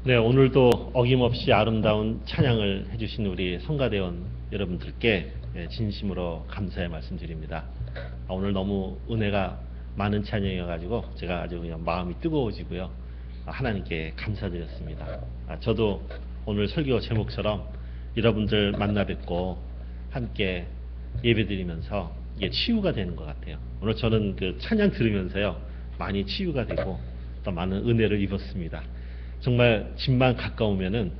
네, 오늘도 어김없이 아름다운 찬양을 해주신 우리 성가대원 여러분들께 진심으로 감사의 말씀드립니다. 오늘 너무 은혜가 많은 찬양이어가지고 제가 아주 그냥 마음이 뜨거워지고요. 하나님께 감사드렸습니다. 저도 오늘 설교 제목처럼 여러분들 만나 뵙고 함께 예배드리면서 이게 치유가 되는 것 같아요. 오늘 저는 그 찬양 들으면서요, 많이 치유가 되고 또 많은 은혜를 입었습니다. 정말 집만 가까우면은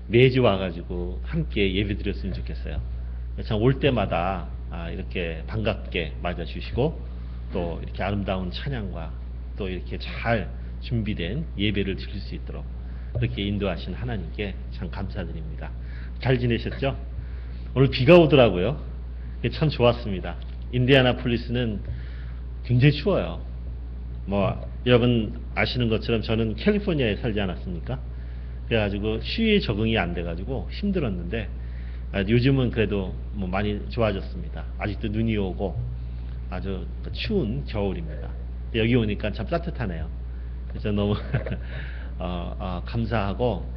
매주 와가지고 함께 예배 드렸으면 좋겠어요. 참 올 때마다 이렇게 반갑게 맞아주시고 또 이렇게 아름다운 찬양과 또 이렇게 잘 준비된 예배를 드릴 수 있도록 그렇게 인도하신 하나님께 참 감사드립니다. 잘 지내셨죠? 오늘 비가 오더라고요. 참 좋았습니다. 인디애나폴리스는 굉장히 추워요. 여러분 아시는 것처럼 저는 캘리포니아에 살지 않았습니까? 그래가지고 추위에 적응이 안 돼가지고 힘들었는데 요즘은 그래도 많이 좋아졌습니다. 아직도 눈이 오고 아주 추운 겨울입니다. 여기 오니까 참 따뜻하네요. 그래서 너무 감사하고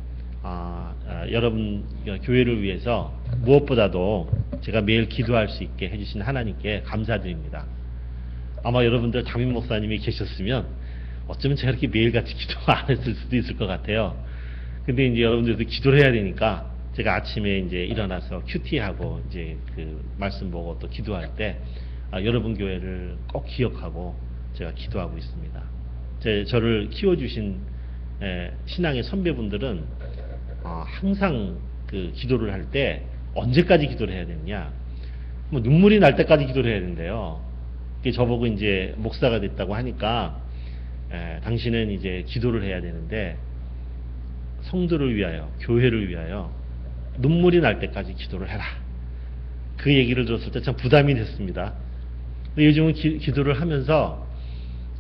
여러분 교회를 위해서 무엇보다도 제가 매일 기도할 수 있게 해주신 하나님께 감사드립니다. 아마 여러분들 담임 목사님이 계셨으면 어쩌면 제가 이렇게 매일같이 기도 안 했을 수도 있을 것 같아요. 근데 이제 여러분들도 기도를 해야 되니까 제가 아침에 이제 일어나서 큐티하고 이제 그 말씀 보고 또 기도할 때 여러분 교회를 꼭 기억하고 제가 기도하고 있습니다. 저를 키워주신 신앙의 선배분들은 항상 그 기도를 할 때 언제까지 기도를 해야 되느냐? 눈물이 날 때까지 기도를 해야 된대요. 저보고 이제 목사가 됐다고 하니까 당신은 이제 기도를 해야 되는데 성도를 위하여, 교회를 위하여 눈물이 날 때까지 기도를 해라. 그 얘기를 들었을 때 참 부담이 됐습니다. 요즘은 기도를 하면서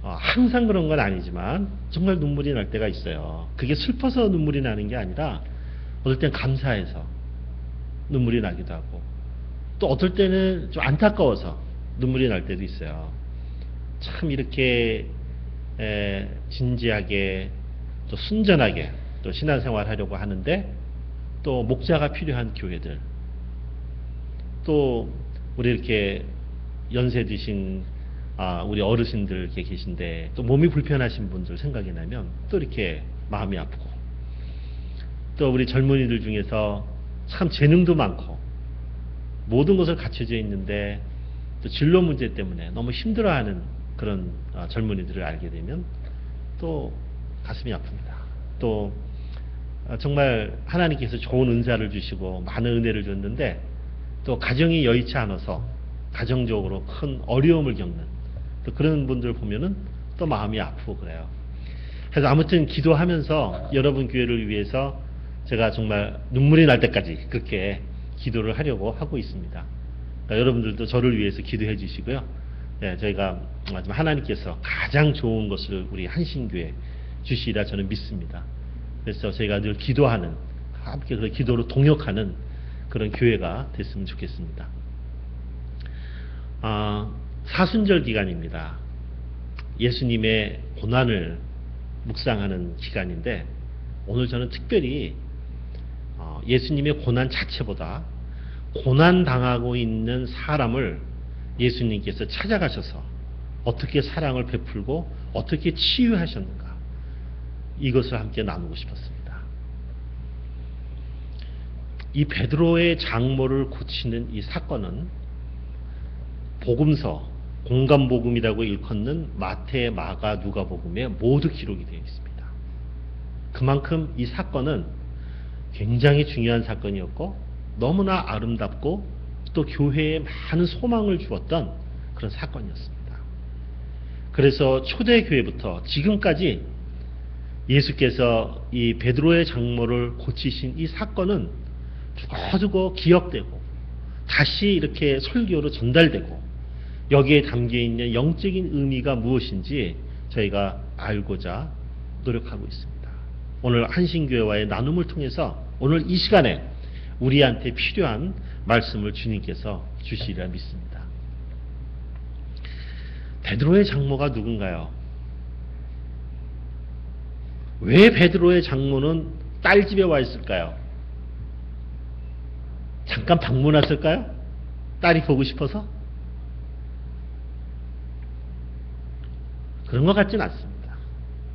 항상 그런 건 아니지만 정말 눈물이 날 때가 있어요. 그게 슬퍼서 눈물이 나는 게 아니라 어떨 땐 감사해서 눈물이 나기도 하고 또 어떨 때는 좀 안타까워서 눈물이 날 때도 있어요. 참 이렇게 진지하게 또 순전하게 또 신앙생활 하려고 하는데 또 목자가 필요한 교회들, 또 우리 이렇게 연세 드신 우리 어르신들 이렇게 계신데 또 몸이 불편하신 분들 생각이 나면 또 이렇게 마음이 아프고, 또 우리 젊은이들 중에서 참 재능도 많고 모든 것을 갖춰져 있는데 또 진로 문제 때문에 너무 힘들어하는 그런 젊은이들을 알게 되면 또 가슴이 아픕니다. 또 정말 하나님께서 좋은 은사를 주시고 많은 은혜를 줬는데 또 가정이 여의치 않아서 가정적으로 큰 어려움을 겪는 또 그런 분들 보면은 또 마음이 아프고 그래요. 그래서 아무튼 기도하면서 여러분 교회를 위해서 제가 정말 눈물이 날 때까지 그렇게 기도를 하려고 하고 있습니다. 그러니까 여러분들도 저를 위해서 기도해 주시고요. 저희가 하나님께서 가장 좋은 것을 우리 한신교회 주시리라 저는 믿습니다. 그래서 저희가 늘 기도하는, 함께 그 기도로 동역하는 그런 교회가 됐으면 좋겠습니다. 사순절 기간입니다. 예수님의 고난을 묵상하는 기간인데 오늘 저는 특별히 예수님의 고난 자체보다 고난 당하고 있는 사람을 예수님께서 찾아가셔서 어떻게 사랑을 베풀고 어떻게 치유하셨는가, 이것을 함께 나누고 싶었습니다. 이 베드로의 장모를 고치는 이 사건은 복음서, 공간복음이라고 일컫는 마태, 마가, 누가복음에 모두 기록이 되어 있습니다. 그만큼 이 사건은 굉장히 중요한 사건이었고 너무나 아름답고 또 교회에 많은 소망을 주었던 그런 사건이었습니다. 그래서 초대교회부터 지금까지 예수께서 이 베드로의 장모를 고치신 이 사건은 두고두고 기억되고 다시 이렇게 설교로 전달되고 여기에 담겨있는 영적인 의미가 무엇인지 저희가 알고자 노력하고 있습니다. 오늘 한신교회와의 나눔을 통해서 오늘 이 시간에 우리한테 필요한 말씀을 주님께서 주시리라 믿습니다. 베드로의 장모가 누군가요? 왜 베드로의 장모는 딸 집에 와 있을까요? 잠깐 방문 왔을까요? 딸이 보고 싶어서? 그런 것 같지는 않습니다.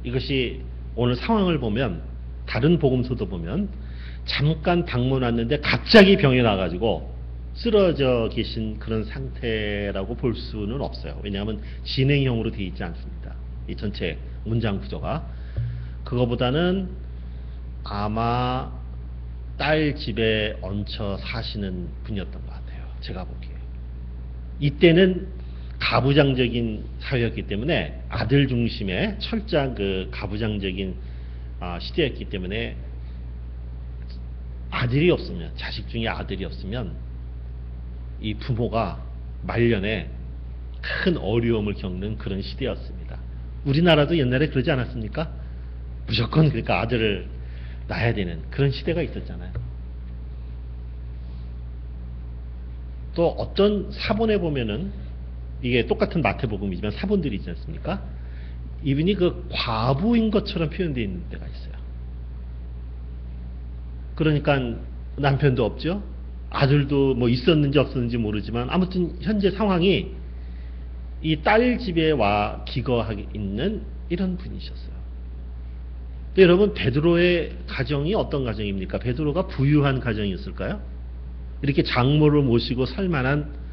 이것이 오늘 상황을 보면, 다른 복음서도 보면 잠깐 방문 왔는데 갑자기 병이 나가지고 쓰러져 계신 그런 상태라고 볼 수는 없어요. 왜냐하면 진행형으로 되어 있지 않습니다. 이 전체 문장 구조가. 그거보다는 아마 딸 집에 얹혀 사시는 분이었던 것 같아요. 제가 보기에. 이때는 가부장적인 사회였기 때문에, 아들 중심의 철저한 그 가부장적인 시대였기 때문에, 아들이 없으면, 자식 중에 아들이 없으면 이 부모가 말년에 큰 어려움을 겪는 그런 시대였습니다. 우리나라도 옛날에 그러지 않았습니까? 무조건 그러니까 아들을 낳아야 되는 그런 시대가 있었잖아요. 또 어떤 사본에 보면은, 이게 똑같은 마태복음이지만 사본들이 있지 않습니까? 이분이 그 과부인 것처럼 표현되어 있는 데가 있어요. 그러니까 남편도 없죠. 아들도 뭐 있었는지 없었는지 모르지만 아무튼 현재 상황이 이 딸 집에 와 기거하고 있는 이런 분이셨어요. 여러분, 베드로의 가정이 어떤 가정입니까? 베드로가 부유한 가정이었을까요? 이렇게 장모를 모시고 살 만한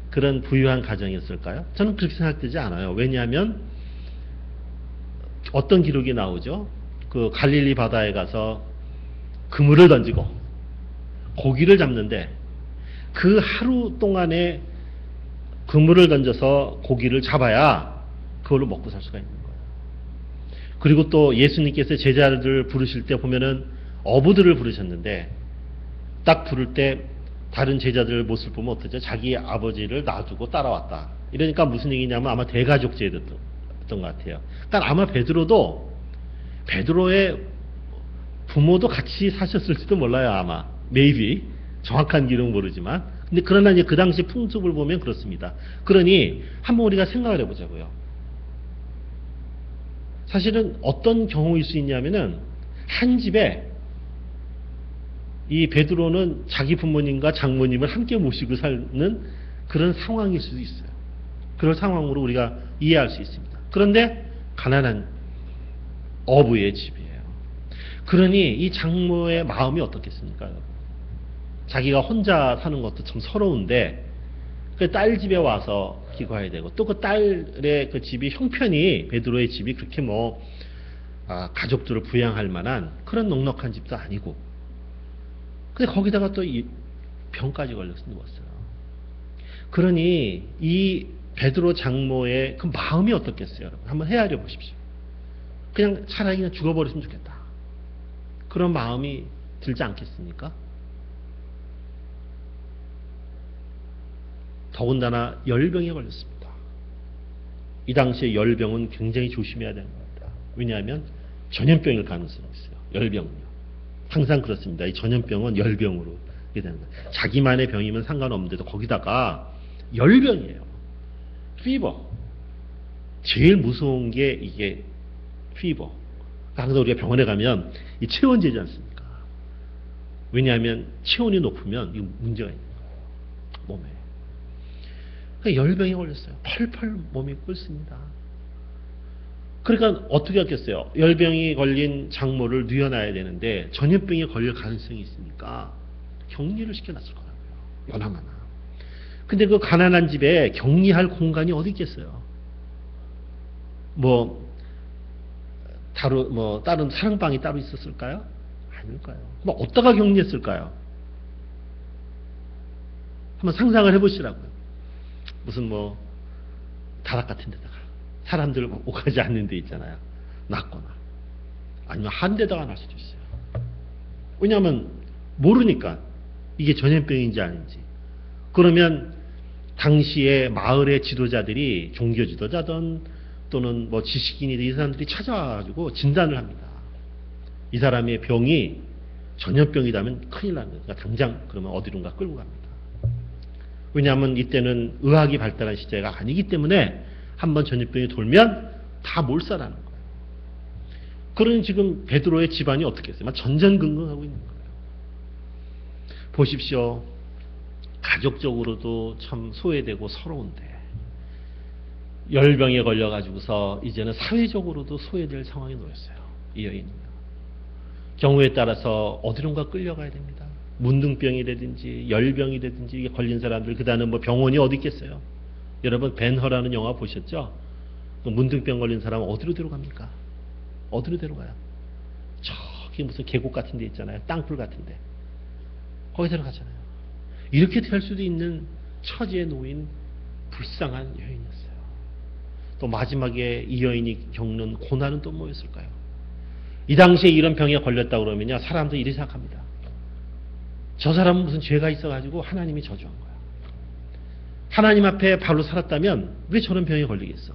그런 부유한 가정이었을까요? 저는 그렇게 생각되지 않아요. 왜냐하면 어떤 기록이 나오죠? 그 갈릴리 바다에 가서 그물을 던지고 고기를 잡는데, 그 하루 동안에 그물을 던져서 고기를 잡아야 그걸로 먹고 살 수가 있는 거예요. 그리고 또 예수님께서 제자들을 부르실 때 보면은 어부들을 부르셨는데, 딱 부를 때 다른 제자들 모습을 보면 어떠죠? 자기 아버지를 놔두고 따라왔다. 이러니까 무슨 얘기냐면 아마 대가족제였던 것 같아요. 그러니까 아마 베드로의 부모도 같이 사셨을지도 몰라요. 아마 maybe 정확한 기록은 모르지만, 근데 그러나 이제 그 당시 풍습을 보면 그렇습니다. 그러니 한번 우리가 생각을 해보자고요. 사실은 어떤 경우일 수 있냐면은, 한 집에 이 베드로는 자기 부모님과 장모님을 함께 모시고 사는 그런 상황일 수도 있어요. 그런 상황으로 우리가 이해할 수 있습니다. 그런데 가난한 어부의 집이에요. 그러니 이 장모의 마음이 어떻겠습니까? 자기가 혼자 사는 것도 참 서러운데 그 딸 집에 와서 기거해야 되고, 또 그 딸의 그 집이 형편이, 베드로의 집이 그렇게 뭐 가족들을 부양할 만한 그런 넉넉한 집도 아니고, 근데 거기다가 또 이 병까지 걸려서 누웠어요. 그러니 이 베드로 장모의 그 마음이 어떻겠어요, 여러분? 한번 헤아려 보십시오. 그냥 차라리 그냥 죽어버렸으면 좋겠다, 그런 마음이 들지 않겠습니까? 더군다나 열병에 걸렸습니다. 이 당시에 열병은 굉장히 조심해야 되는 겁니다. 왜냐하면 전염병일 가능성이 있어요. 열병은요. 항상 그렇습니다. 이 전염병은 열병으로 되는 거예요. 자기만의 병이면 상관없는데도 거기다가 열병이에요. 피버. 제일 무서운 게 이게 피버. 항상 우리가 병원에 가면 이 체온제지 않습니까? 왜냐하면 체온이 높으면 이 문제가 있는 거예요, 몸에. 그러니까 열병에 걸렸어요. 펄펄 몸이 끓습니다. 그러니까 어떻게 하겠어요? 열병이 걸린 장모를 뉘어놔야 되는데 전염병에 걸릴 가능성이 있으니까 격리를 시켜놨을 거라고요. 연하마나. 근데 그 가난한 집에 격리할 공간이 어디 있겠어요? 다른 사랑방이 따로 있었을까요? 아닐까요? 뭐 어디다가 격리했을까요? 한번 상상을 해보시라고요. 무슨 다락 같은 데다가, 사람들 오가지 않는 데 있잖아요. 놨거나, 아니면 한 데다가 놨을 수도 있어요. 왜냐하면 모르니까 이게 전염병인지 아닌지. 그러면 당시에 마을의 지도자들이, 종교 지도자든 또는 지식인이든 이 사람들이 찾아와가지고 진단을 합니다. 이 사람의 병이 전염병이라면 큰일 납니다. 그러니까 당장 그러면 어디론가 끌고 갑니다. 왜냐하면 이때는 의학이 발달한 시대가 아니기 때문에 한번 전염병이 돌면 다 몰살하는 거예요. 그러니 지금 베드로의 집안이 어떻게 했어요? 막 전전긍긍하고 있는 거예요. 보십시오. 가족적으로도 참 소외되고 서러운데 열병에 걸려가지고서 이제는 사회적으로도 소외될 상황에 놓였어요. 이 여인은요. 경우에 따라서 어디론가 끌려가야 됩니다. 문둥병이라든지 열병이라든지 이게 걸린 사람들, 그 다음에 뭐 병원이 어디 있겠어요? 여러분 벤허라는 영화 보셨죠? 문둥병 걸린 사람은 어디로 데려갑니까? 어디로 데려가요? 저기 무슨 계곡 같은 데 있잖아요. 땅굴 같은 데. 거기 데려가잖아요. 이렇게 될 수도 있는 처지에 놓인 불쌍한 여인이었어요. 또 마지막에 이 여인이 겪는 고난은 또 뭐였을까요? 이 당시에 이런 병에 걸렸다고 그러면요, 사람들이 이렇게 생각합니다. 저 사람은 무슨 죄가 있어가지고 하나님이 저주한 거야. 하나님 앞에 바로 살았다면 왜 저런 병에 걸리겠어?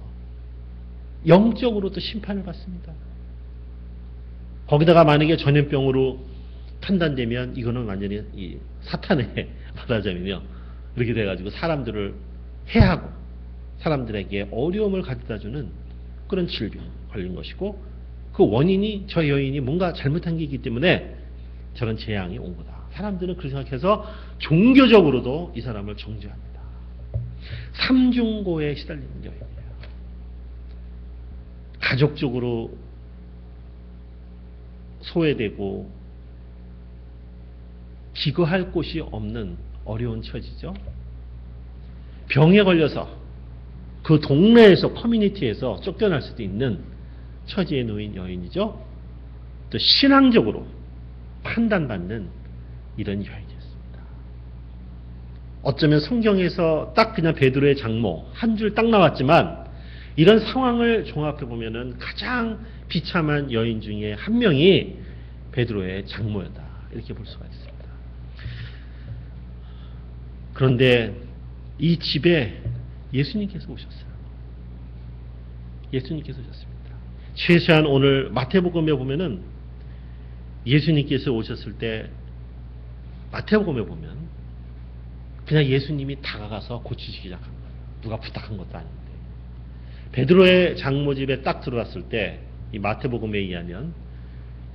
영적으로도 심판을 받습니다. 거기다가 만약에 전염병으로 판단되면 이거는 완전히 이 사탄의 말하자면요, 이렇게 돼가지고 사람들을 해하고 사람들에게 어려움을 가져다주는 그런 질병 걸린 것이고, 그 원인이 저 여인이 뭔가 잘못한 게 있기 때문에 저런 재앙이 온 거다. 사람들은 그렇게 생각해서 종교적으로도 이 사람을 정죄합니다. 삼중고에 시달리는 여인이에요. 가족적으로 소외되고 기거할 곳이 없는 어려운 처지죠. 병에 걸려서 그 동네에서, 커뮤니티에서 쫓겨날 수도 있는 처지에 놓인 여인이죠. 또 신앙적으로 판단받는 이런 여인이었습니다. 어쩌면 성경에서 딱 그냥 베드로의 장모 한 줄 딱 나왔지만, 이런 상황을 종합해 보면은 가장 비참한 여인 중에 한 명이 베드로의 장모였다, 이렇게 볼 수가 있습니다. 그런데 이 집에 예수님께서 오셨어요. 예수님께서 오셨습니다. 최소한 오늘 마태복음에 보면은 예수님께서 오셨을 때, 마태복음에 보면 그냥 예수님이 다가가서 고치시기 시작한 거예요. 누가 부탁한 것도 아닌데. 베드로의 장모 집에 딱 들어왔을 때 이 마태복음에 의하면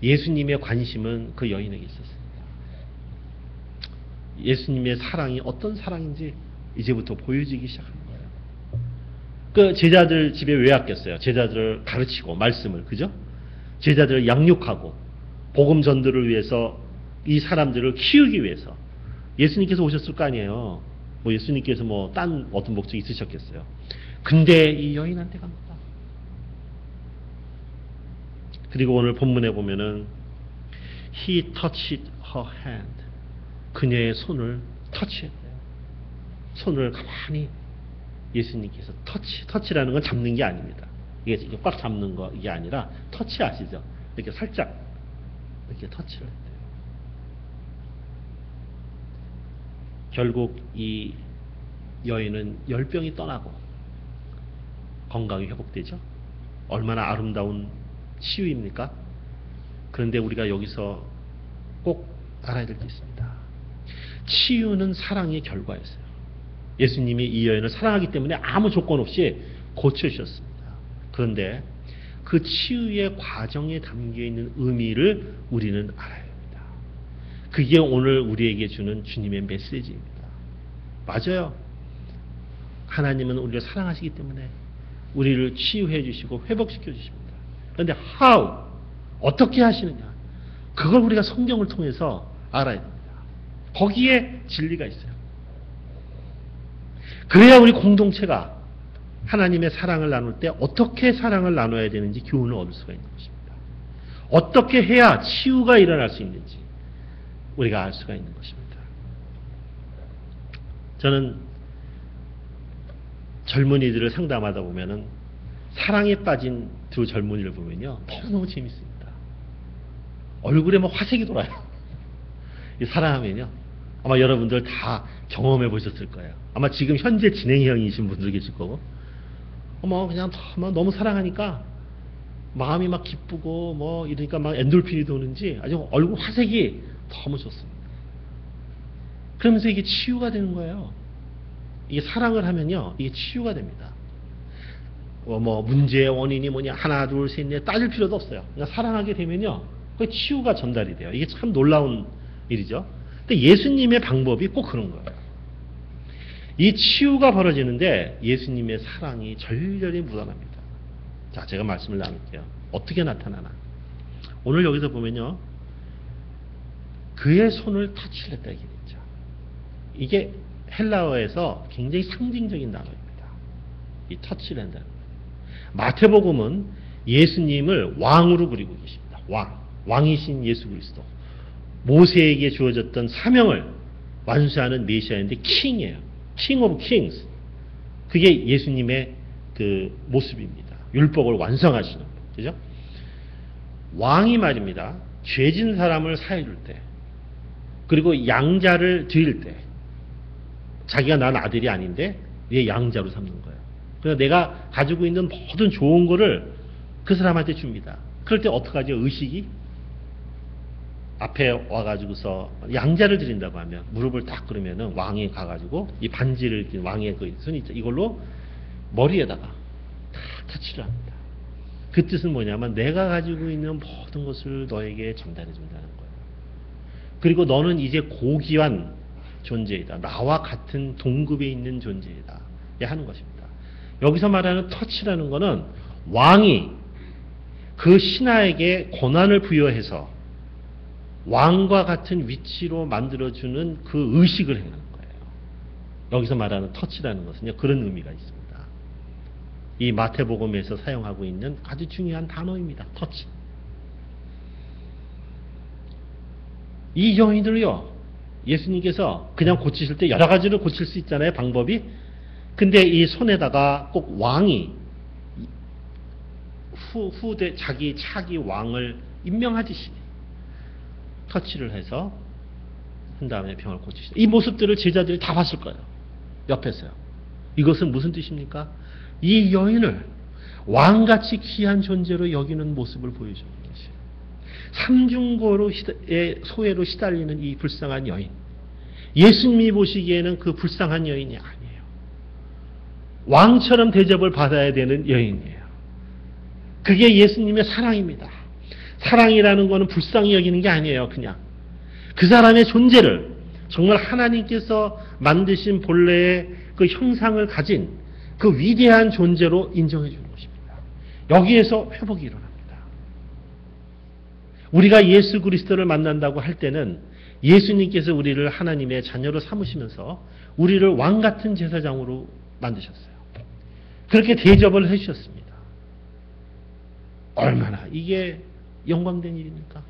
예수님의 관심은 그 여인에게 있었습니다. 예수님의 사랑이 어떤 사랑인지 이제부터 보여지기 시작한 거예요. 그 제자들 집에 왜 왔겠어요? 제자들을 가르치고 말씀을, 그죠? 제자들을 양육하고 복음 전도를 위해서, 이 사람들을 키우기 위해서 예수님께서 오셨을 거 아니에요. 뭐 예수님께서 뭐 딴 어떤 목적이 있으셨겠어요. 근데 이 여인한테 갑니다. 그리고 오늘 본문에 보면은 He touched her hand. 그녀의 손을 터치했대요. 손을 가만히 예수님께서 터치라는 건 잡는 게 아닙니다. 이게 꽉 잡는 거 이게 아니라 터치 아시죠? 이렇게 살짝 이렇게 터치를 했대요. 결국 이 여인은 열병이 떠나고 건강이 회복되죠. 얼마나 아름다운 치유입니까? 그런데 우리가 여기서 꼭 알아야 될 게 있습니다. 치유는 사랑의 결과였어요. 예수님이 이 여인을 사랑하기 때문에 아무 조건 없이 고쳐주셨습니다. 그런데 그 치유의 과정에 담겨있는 의미를 우리는 알아야 합니다. 그게 오늘 우리에게 주는 주님의 메시지입니다. 맞아요. 하나님은 우리를 사랑하시기 때문에 우리를 치유해 주시고 회복시켜 주십니다. 그런데 how? 어떻게 하시느냐? 그걸 우리가 성경을 통해서 알아야 됩니다. 거기에 진리가 있어요. 그래야 우리 공동체가 하나님의 사랑을 나눌 때 어떻게 사랑을 나눠야 되는지 교훈을 얻을 수가 있는 것입니다. 어떻게 해야 치유가 일어날 수 있는지 우리가 알 수가 있는 것입니다. 저는 젊은이들을 상담하다 보면은 사랑에 빠진 두 젊은이를 보면요, 너무 재밌습니다. 얼굴에 뭐 화색이 돌아요. 이 사랑하면요, 아마 여러분들 다 경험해 보셨을 거예요. 아마 지금 현재 진행형이신 분들 계실 거고, 그냥 너무 사랑하니까 마음이 막 기쁘고 뭐 이러니까 막 엔돌핀이 도는지 아주 얼굴 화색이 너무 좋습니다. 그러면서 이게 치유가 되는 거예요. 이게 사랑을 하면요, 이게 치유가 됩니다. 뭐 문제의 원인이 뭐냐 하나 둘 셋 넷 따질 필요도 없어요. 그냥 사랑하게 되면요 그 치유가 전달이 돼요. 이게 참 놀라운 일이죠. 근데 예수님의 방법이 꼭 그런 거예요. 이 치유가 벌어지는데 예수님의 사랑이 절절히 묻어납니다. 자, 제가 말씀을 나눌게요. 어떻게 나타나나. 오늘 여기서 보면요 그의 손을 터치를 했다 얘기했죠. 이게 헬라어에서 굉장히 상징적인 단어입니다. 이 터치를 한다는 거예요. 마태복음은 예수님을 왕으로 그리고 계십니다. 왕이신 예수 그리스도. 모세에게 주어졌던 사명을 완수하는 메시아인데 킹이에요. king of kings. 그게 예수님의 그 모습입니다. 율법을 완성하시는 분. 그죠? 왕이 말입니다. 죄진 사람을 사해줄 때, 그리고 양자를 드릴 때, 자기가 난 아들이 아닌데 얘 양자로 삼는 거예요. 그래서 내가 가지고 있는 모든 좋은 거를 그 사람한테 줍니다. 그럴 때 어떡하죠? 의식이 앞에 와가지고서 양자를 드린다고 하면 무릎을 딱 꿇으면은 왕이 가가지고 이 반지를 왕의 그 손이 있죠. 이걸로 머리에다가 다 터치를 합니다. 그 뜻은 뭐냐면 내가 가지고 있는 모든 것을 너에게 전달해 준다는 거예요. 그리고 너는 이제 고귀한 존재이다. 나와 같은 동급에 있는 존재이다. 하는 것입니다. 여기서 말하는 터치라는 것은 왕이 그 신하에게 권한을 부여해서 왕과 같은 위치로 만들어주는 그 의식을 행하는 거예요. 여기서 말하는 터치라는 것은요, 그런 의미가 있습니다. 이 마태복음에서 사용하고 있는 아주 중요한 단어입니다. 터치. 이 여인들요, 예수님께서 그냥 고치실 때 여러 가지로 고칠 수 있잖아요, 방법이. 근데 이 손에다가 꼭 왕이 후대 자기 차기 왕을 임명하듯이 터치를 해서 한 다음에 병을 고치시다. 이 모습들을 제자들이 다 봤을 거예요. 옆에서요. 이것은 무슨 뜻입니까? 이 여인을 왕같이 귀한 존재로 여기는 모습을 보여주는 것이에요. 삼중고의 소외로 시달리는 이 불쌍한 여인. 예수님이 보시기에는 그 불쌍한 여인이 아니에요. 왕처럼 대접을 받아야 되는 여인이에요. 그게 예수님의 사랑입니다. 사랑이라는 것은 불쌍히 여기는 게 아니에요. 그냥 그 사람의 존재를 정말 하나님께서 만드신 본래의 그 형상을 가진 그 위대한 존재로 인정해 주는 것입니다. 여기에서 회복이 일어납니다. 우리가 예수 그리스도를 만난다고 할 때는 예수님께서 우리를 하나님의 자녀로 삼으시면서 우리를 왕 같은 제사장으로 만드셨어요. 그렇게 대접을 해주셨습니다. 얼마나 이게 영광된 일입니까?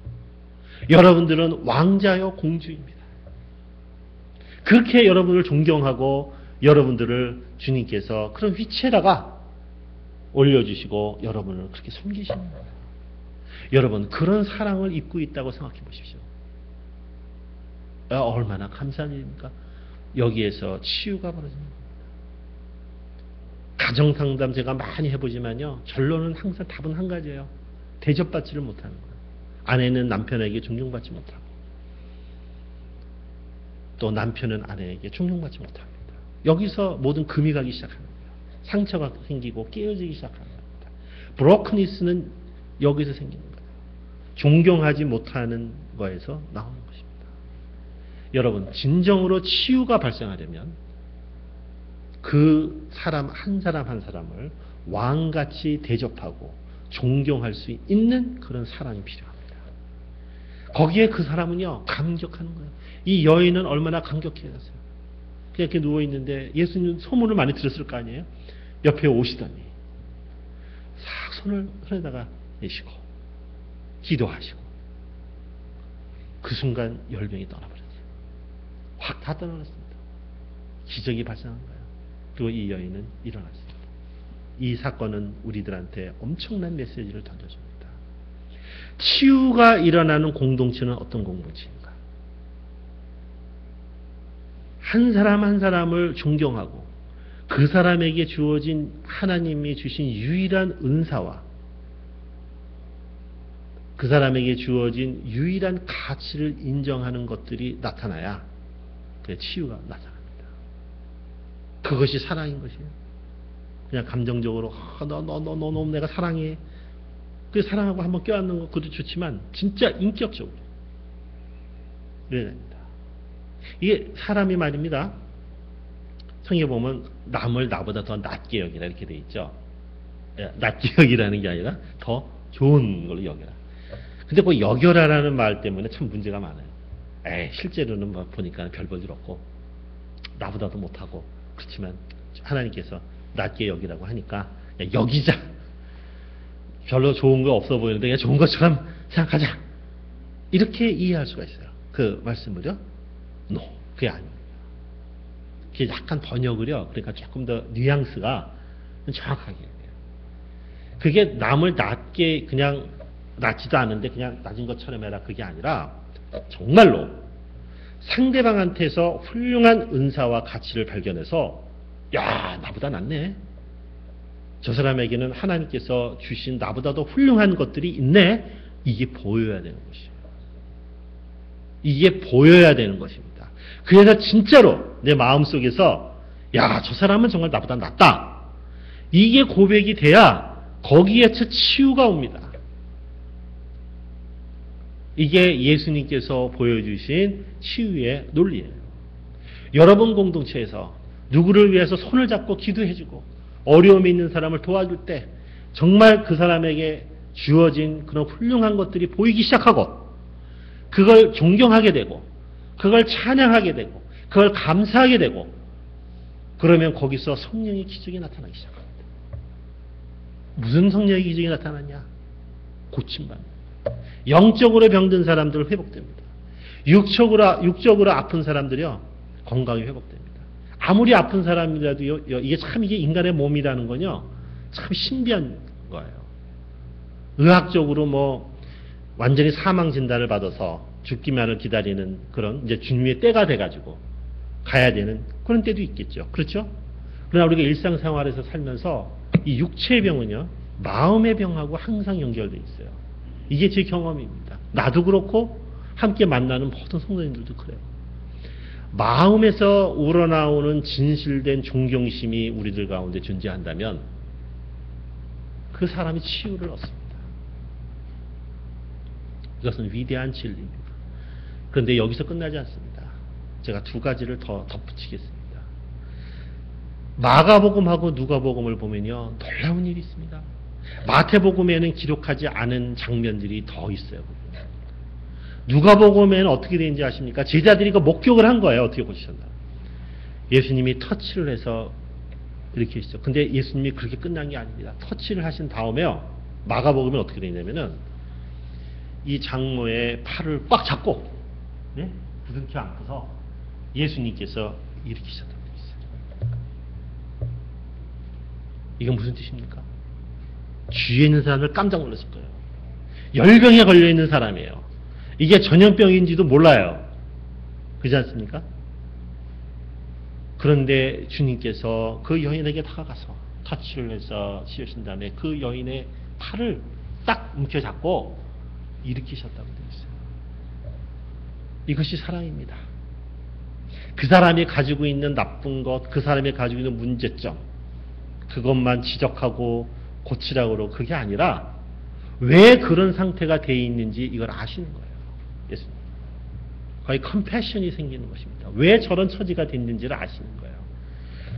여러분들은 왕자요 공주입니다. 그렇게 여러분을 존경하고 여러분들을 주님께서 그런 위치에다가 올려주시고 여러분을 그렇게 섬기시는 거예요. 여러분 그런 사랑을 입고 있다고 생각해 보십시오. 얼마나 감사한 일입니까? 여기에서 치유가 벌어지는 겁니다. 가정상담 제가 많이 해보지만요, 결론은 항상 답은 한 가지예요. 대접받지를 못하는 거예요. 아내는 남편에게 존중받지 못하고 또 남편은 아내에게 존중받지 못합니다. 여기서 모든 금이 가기 시작하는 거예요. 상처가 생기고 깨어지기 시작하는 겁니다. 브로크니스는 여기서 생기는 거예요. 존경하지 못하는 거에서 나오는 것입니다. 여러분 진정으로 치유가 발생하려면 그 사람 한 사람을 왕같이 대접하고 존경할 수 있는 그런 사랑이 필요합니다. 거기에 그 사람은요 감격하는 거예요. 이 여인은 얼마나 감격해했어요. 그냥 이렇게 누워있는데 예수님 소문을 많이 들었을 거 아니에요. 옆에 오시더니 싹 손에다가 내시고 기도하시고 그 순간 열병이 떠나버렸어요. 확 다 떠나버렸습니다. 기적이 발생한 거예요. 그리고 이 여인은 일어났습니다. 이 사건은 우리들한테 엄청난 메시지를 던져줍니다. 치유가 일어나는 공동체는 어떤 공동체인가? 한 사람 한 사람을 존경하고 그 사람에게 주어진 하나님이 주신 유일한 은사와 그 사람에게 주어진 유일한 가치를 인정하는 것들이 나타나야 그 치유가 나타납니다. 그것이 사랑인 것이에요. 그냥 감정적으로 너 내가 사랑해. 그 사랑하고 한번 껴안는 거 그것도 좋지만 진짜 인격적으로 그래야 됩니다. 이게 사람이 말입니다. 성경에 보면 남을 나보다 더 낮게 여기라 이렇게 돼 있죠. 낮게 여기라는 게 아니라 더 좋은 걸로 여겨라. 근데 그 여겨라라는 말 때문에 참 문제가 많아요. 실제로는 보니까 별 볼 일 없고 나보다도 못하고 그렇지만 하나님께서 낮게 여기라고 하니까 여기자. 별로 좋은 거 없어 보이는데 그냥 좋은 것처럼 생각하자. 이렇게 이해할 수가 있어요. 그 말씀을요. 그게 아닙니다. 그게 약간 번역을요. 그러니까 조금 더 뉘앙스가 정확하게 해야 돼요. 그게 남을 낮게 그냥 낮지도 않은데 그냥 낮은 것처럼 해라. 그게 아니라 정말로 상대방한테서 훌륭한 은사와 가치를 발견해서 야 나보다 낫네. 저 사람에게는 하나님께서 주신 나보다 더 훌륭한 것들이 있네. 이게 보여야 되는 것이에요. 이게 보여야 되는 것입니다. 그래서 진짜로 내 마음속에서 야, 저 사람은 정말 나보다 낫다. 이게 고백이 돼야 거기에서 치유가 옵니다. 이게 예수님께서 보여주신 치유의 논리예요. 여러분 공동체에서 누구를 위해서 손을 잡고 기도해주고 어려움이 있는 사람을 도와줄 때 정말 그 사람에게 주어진 그런 훌륭한 것들이 보이기 시작하고 그걸 존경하게 되고 그걸 찬양하게 되고 그걸 감사하게 되고 그러면 거기서 성령의 기적이 나타나기 시작합니다. 무슨 성령의 기적이 나타났냐? 고침받는. 영적으로 병든 사람들 회복됩니다. 육적으로 아픈 사람들이요 건강이 회복됩니다. 아무리 아픈 사람이라도요 이게 참 이게 인간의 몸이라는 건요 참 신비한 거예요. 의학적으로 뭐 완전히 사망 진단을 받아서 죽기만을 기다리는 그런 이제 주님의 때가 돼가지고 가야 되는 그런 때도 있겠죠. 그렇죠? 그러나 우리가 일상생활에서 살면서 이 육체의 병은요 마음의 병하고 항상 연결되어 있어요. 이게 제 경험입니다. 나도 그렇고 함께 만나는 모든 성도님들도 그래요. 마음에서 우러나오는 진실된 존경심이 우리들 가운데 존재한다면 그 사람이 치유를 얻습니다. 이것은 위대한 진리입니다. 그런데 여기서 끝나지 않습니다. 제가 두 가지를 더 덧붙이겠습니다. 마가복음하고 누가복음을 보면요 놀라운 일이 있습니다. 마태복음에는 기록하지 않은 장면들이 더 있어요. 누가복음에는 어떻게 되는지 아십니까? 제자들이 그 목격을 한 거예요. 어떻게 보셨나? 예수님이 터치를 해서 이렇게 했죠. 근데 예수님이 그렇게 끝난 게 아닙니다. 터치를 하신 다음에요. 마가복음은 어떻게 되냐면은 이 장모의 팔을 꽉 잡고 부둥켜 안고서 예수님께서 일으키셨다고 되어 있어요. 이건 무슨 뜻입니까? 주위에 있는 사람들 깜짝 놀랐을 거예요. 열병에 걸려 있는 사람이에요. 이게 전염병인지도 몰라요. 그렇지 않습니까? 그런데 주님께서 그 여인에게 다가가서 터치를 해서 씌우신 다음에 그 여인의 팔을 딱 움켜잡고 일으키셨다고 되어 있어요. 이것이 사랑입니다. 그 사람이 가지고 있는 나쁜 것, 그 사람이 가지고 있는 문제점, 그것만 지적하고 고치라고 그러고 그게 아니라 왜 그런 상태가 되어 있는지 이걸 아시는 거예요. 예수님. 거의 컴패션이 생기는 것입니다. 왜 저런 처지가 됐는지를 아시는 거예요.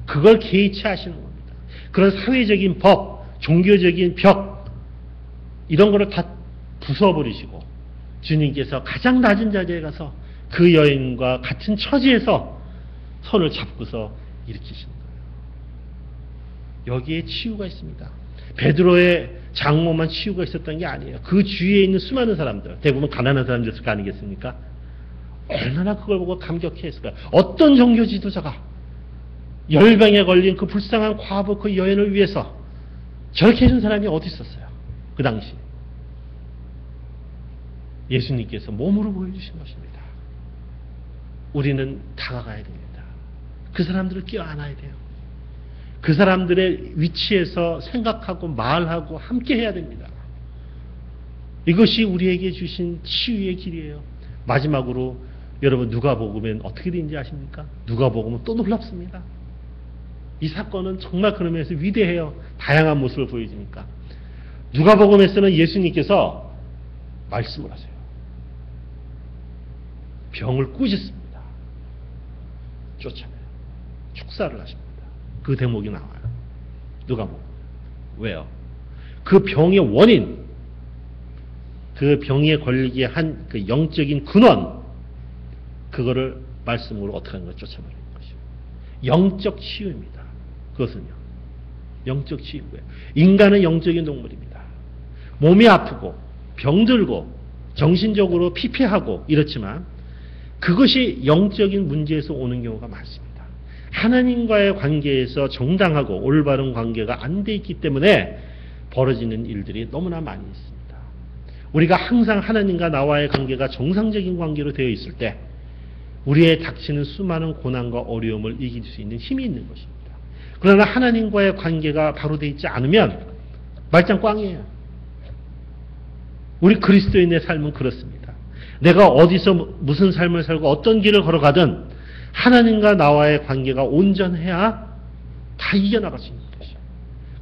그걸 개의치 하시는 겁니다. 그런 사회적인 법, 종교적인 벽 이런 거를 다 부숴버리시고 주님께서 가장 낮은 자리에 가서 그 여인과 같은 처지에서 손을 잡고서 일으키시는 거예요. 여기에 치유가 있습니다. 베드로의 장모만 치유가 있었던 게 아니에요. 그 주위에 있는 수많은 사람들, 대부분 가난한 사람들일 거 아니겠습니까? 얼마나 그걸 보고 감격해했을까요? 어떤 종교 지도자가 열병에 걸린 그 불쌍한 과부 그 여인을 위해서 저렇게 해준 사람이 어디 있었어요? 그 당시 예수님께서 몸으로 보여주신 것입니다. 우리는 다가가야 됩니다. 그 사람들을 껴안아야 돼요. 그 사람들의 위치에서 생각하고 말하고 함께 해야 됩니다. 이것이 우리에게 주신 치유의 길이에요. 마지막으로 여러분 누가복음엔 어떻게 되는지 아십니까? 누가복음은 또 놀랍습니다. 이 사건은 정말 그런 면에서 위대해요. 다양한 모습을 보여주니까. 누가복음에서는 예수님께서 말씀을 하세요. 병을 꾸짖습니다. 쫓아내요. 축사를 하십니다. 그 대목이 나와요. 누가복음. 왜요? 그 병의 원인, 그 병에 걸리게 한 그 영적인 근원, 그거를 말씀으로 어떻게 하는 걸 쫓아버리는 것이죠. 영적 치유입니다. 그것은요. 영적 치유고요. 인간은 영적인 동물입니다. 몸이 아프고 병들고 정신적으로 피폐하고 이렇지만 그것이 영적인 문제에서 오는 경우가 많습니다. 하나님과의 관계에서 정당하고 올바른 관계가 안 돼 있기 때문에 벌어지는 일들이 너무나 많이 있습니다. 우리가 항상 하나님과 나와의 관계가 정상적인 관계로 되어 있을 때 우리의 닥치는 수많은 고난과 어려움을 이길 수 있는 힘이 있는 것입니다. 그러나 하나님과의 관계가 바로 되어 있지 않으면 말짱 꽝이에요. 우리 그리스도인의 삶은 그렇습니다. 내가 어디서 무슨 삶을 살고 어떤 길을 걸어가든 하나님과 나와의 관계가 온전해야 다 이겨나갈 수 있는 것이죠.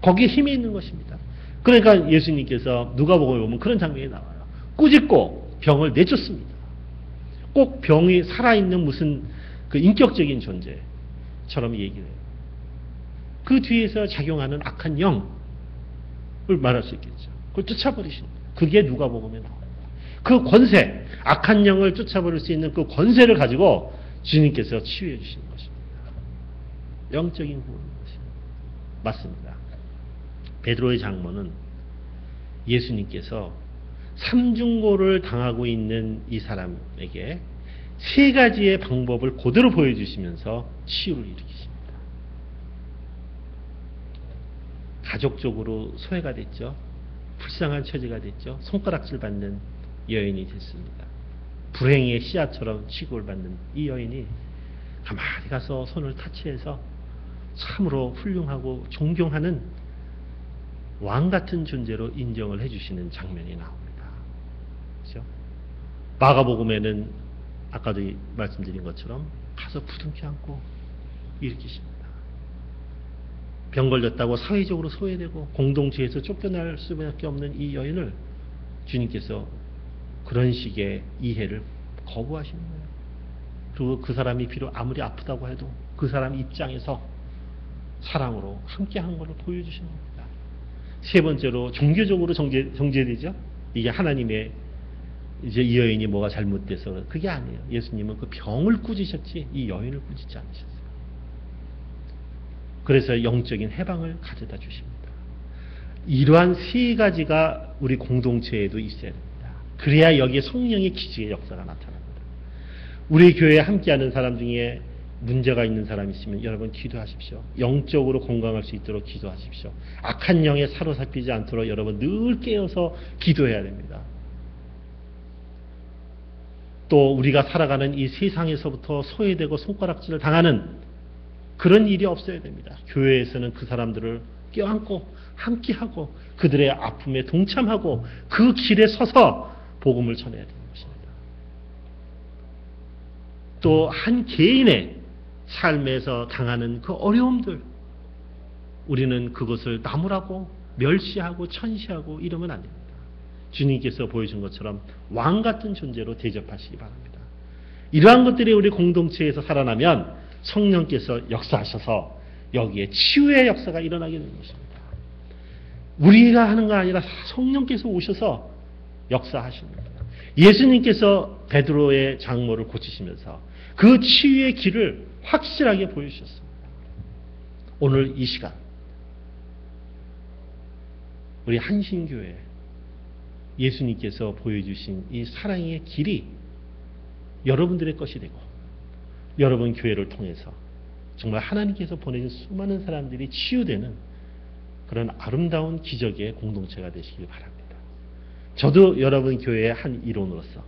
거기에 힘이 있는 것입니다. 그러니까 예수님께서 누가복음에 보면 그런 장면이 나와요. 꾸짖고 병을 내쫓습니다. 꼭 병이 살아있는 무슨 그 인격적인 존재처럼 얘기를 해요. 그 뒤에서 작용하는 악한 영을 말할 수 있겠죠. 그걸 쫓아버리시는 거예요. 그게 누가복음에 나옵니다. 그 권세, 악한 영을 쫓아버릴 수 있는 그 권세를 가지고 주님께서 치유해 주시는 것입니다. 영적인 구원인 것입니다. 맞습니다. 베드로의 장모는 예수님께서 삼중고를 당하고 있는 이 사람에게 세 가지의 방법을 그대로 보여주시면서 치유를 일으키십니다. 가족적으로 소외가 됐죠. 불쌍한 처지가 됐죠. 손가락질 받는 여인이 됐습니다. 불행의 씨앗처럼 취급을 받는 이 여인이 가만히 가서 손을 타치해서 참으로 훌륭하고 존경하는 왕 같은 존재로 인정을 해주시는 장면이 나옵니다. 그렇죠? 마가복음에는 아까도 말씀드린 것처럼 가서 부둥켜 안고 일으키십니다. 병 걸렸다고 사회적으로 소외되고 공동체에서 쫓겨날 수밖에 없는 이 여인을 주님께서 그런 식의 이해를 거부하시는 거예요. 그리고 그 사람이 비록 아무리 아프다고 해도 그 사람 입장에서 사랑으로 함께한 것을 보여주시는 겁니다. 세 번째로 종교적으로 정죄되죠. 이게 하나님의 이제 이 여인이 뭐가 잘못돼서 그게 아니에요. 예수님은 그 병을 꾸짖으셨지 이 여인을 꾸짖지 않으셨어요. 그래서 영적인 해방을 가져다 주십니다. 이러한 세 가지가 우리 공동체에도 있어야 됩니다. 그래야 여기에 성령의 기적의 역사가 나타납니다. 우리 교회에 함께하는 사람 중에 문제가 있는 사람이 있으면 여러분 기도하십시오. 영적으로 건강할 수 있도록 기도하십시오. 악한 영에 사로잡히지 않도록 여러분 늘 깨어서 기도해야 됩니다. 또 우리가 살아가는 이 세상에서부터 소외되고 손가락질을 당하는 그런 일이 없어야 됩니다. 교회에서는 그 사람들을 껴안고 함께하고 그들의 아픔에 동참하고 그 길에 서서 복음을 전해야 되는 것입니다. 또 한 개인의 삶에서 당하는 그 어려움들 우리는 그것을 나무라고 멸시하고 천시하고 이러면 안 됩니다. 주님께서 보여준 것처럼 왕 같은 존재로 대접하시기 바랍니다. 이러한 것들이 우리 공동체에서 살아나면 성령께서 역사하셔서 여기에 치유의 역사가 일어나게 되는 것입니다. 우리가 하는 거 아니라 성령께서 오셔서 역사하시는 겁니다. 예수님께서 베드로의 장모를 고치시면서 그 치유의 길을 확실하게 보여주셨습니다. 오늘 이 시간 우리 한신교회 예수님께서 보여주신 이 사랑의 길이 여러분들의 것이 되고 여러분 교회를 통해서 정말 하나님께서 보내준 수많은 사람들이 치유되는 그런 아름다운 기적의 공동체가 되시길 바랍니다. 저도 여러분 교회의 한 일원으로서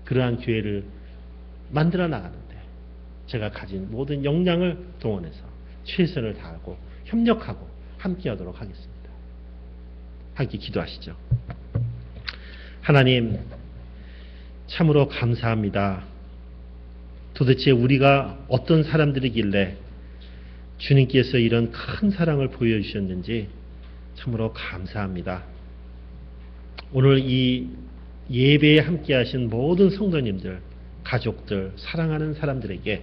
그러한 교회를 만들어 나가는데 제가 가진 모든 역량을 동원해서 최선을 다하고 협력하고 함께하도록 하겠습니다. 함께 기도하시죠. 하나님 참으로 감사합니다. 도대체 우리가 어떤 사람들이길래 주님께서 이런 큰 사랑을 보여주셨는지 참으로 감사합니다. 오늘 이 예배에 함께하신 모든 성도님들, 가족들, 사랑하는 사람들에게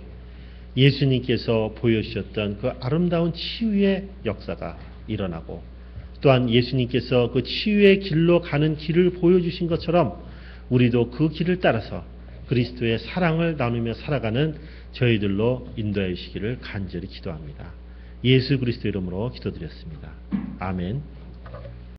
예수님께서 보여주셨던 그 아름다운 치유의 역사가 일어나고, 또한 예수님께서 그 치유의 길로 가는 길을 보여주신 것처럼 우리도 그 길을 따라서 그리스도의 사랑을 나누며 살아가는 저희들로 인도해 주시기를 간절히 기도합니다. 예수 그리스도 이름으로 기도드렸습니다. 아멘.